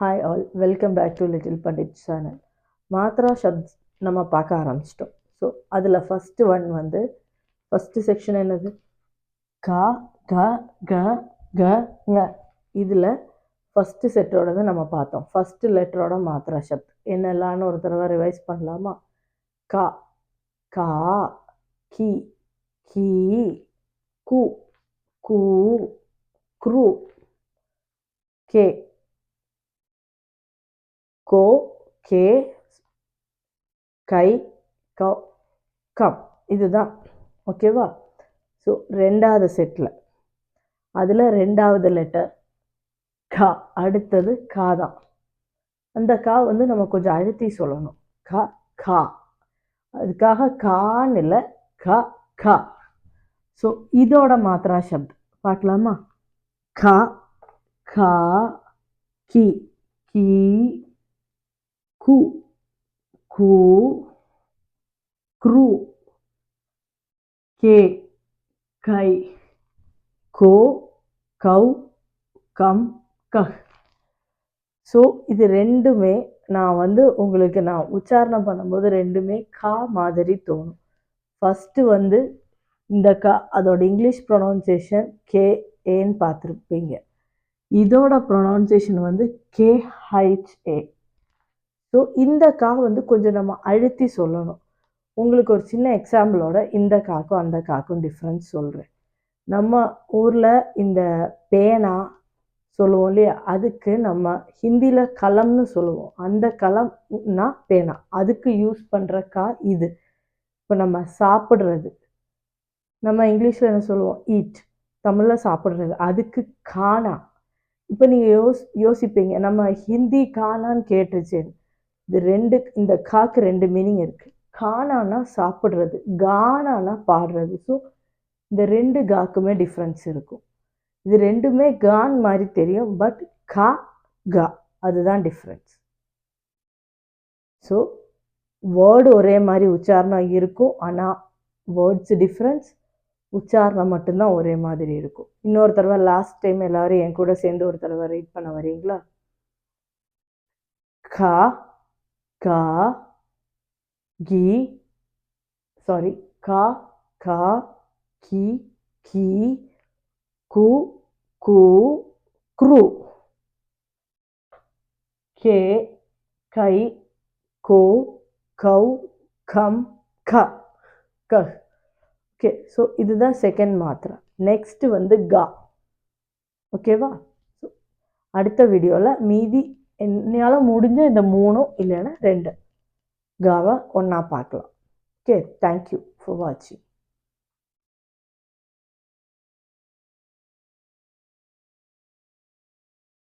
Hi all, welcome back to little Pandit channel. மாத்ரா ஷப்த் நம்ம பார்க்க ஆரம்பிச்சிட்டோம். ஸோ அதில் ஃபஸ்ட்டு செக்ஷன் என்னது? கா க க க ங. இதில் ஃபஸ்ட்டு செட்டோட நம்ம பார்த்தோம். ஃபஸ்ட்டு லெட்டரோட மாத்ரா ஷப்த் என்னெல்லாம்னு ஒரு தடவை ரிவைஸ் பண்ணலாமா? கா கா கி கி கு கு க்ரு கே கோ கே கை கௌ கம். இதுதான் ஓகேவா? ஸோ ரெண்டாவது செட்டில் அதில் ரெண்டாவது லெட்டர் கா, அடுத்தது கா தான். அந்த கா நம்ம கொஞ்சம் அழுத்தி சொல்லணும். கா கா, அதுக்காக கான்னு இல்லை, கா கா. ஸோ இதோட மாத்ரா சப்த் பார்க்கலாமா? கா கா கி கி கு கு க்ரு கே கை கோ கௌ கம் கஹ். ஸோ இது ரெண்டுமே உங்களுக்கு உச்சாரணம் பண்ணும்போது ரெண்டுமே கா மாதிரி தோணும். ஃபஸ்ட்டு இந்த கா அதோட இங்கிலீஷ் ப்ரொனவுன்சியேஷன் கேஏன்னு பார்த்துருப்பீங்க. இதோட ப்ரொனவுன்சியேஷன் கேஹெச்ஏ. ஸோ இந்த கா கொஞ்சம் நம்ம அழுத்தி சொல்லணும். உங்களுக்கு ஒரு சின்ன எக்ஸாம்பிளோட இந்த காக்கும் அந்த காக்கும் டிஃப்ரென்ஸ் சொல்கிறேன். நம்ம ஊரில் இந்த பேனா சொல்லுவோம் இல்லையா, அதுக்கு நம்ம ஹிந்தியில் கலம்னு சொல்லுவோம். அந்த கலம்னா பேனா, அதுக்கு யூஸ் பண்ணுற கா இது. இப்போ நம்ம சாப்பிட்றது, நம்ம இங்கிலீஷில் என்ன சொல்லுவோம்? ஈட். தமிழில் சாப்பிட்றது, அதுக்கு கானா. இப்போ நீங்கள் யோசிப்பீங்க, நம்ம ஹிந்தி கானான்னு கேட்டுச்சேன். இந்த காக்கு ரெண்டு மீனிங் இருக்குது. கானானா சாப்பிட்றது, கானானா பாடுறது. ஸோ இந்த ரெண்டு காக்குமே டிஃப்ரென்ஸ் இருக்கும். இது ரெண்டுமே கான் மாதிரி தெரியும், பட் கா கா அதுதான் டிஃப்ரென்ஸ். ஸோ வேர்டு ஒரே மாதிரி உச்சாரணம் இருக்கும், ஆனால் வேர்ட்ஸ் டிஃப்ரென்ஸ், உச்சாரணம் மட்டும்தான் ஒரே மாதிரி இருக்கும். இன்னொரு தடவை லாஸ்ட் டைம் எல்லாரும் என் கூட சேர்ந்து ஒரு தடவை ரீட் பண்ண வரீங்களா? கா கா கி சாரி கா கா கி கி கு கு க்ரு கே கை கோ கௌ கம் க கஹ். ஓகே, ஸோ இதுதான் செகண்ட் மாத்திரை. நெக்ஸ்ட்டு கா. ஓகேவா? ஸோ அடுத்த வீடியோவில் மீதி என்னால் முடிஞ்ச இந்த 3 இல்லைன்னா 2 காவை ஒன்றா பார்க்கலாம். ஓகே, தேங்க்யூ ஃபார் வாட்சிங்.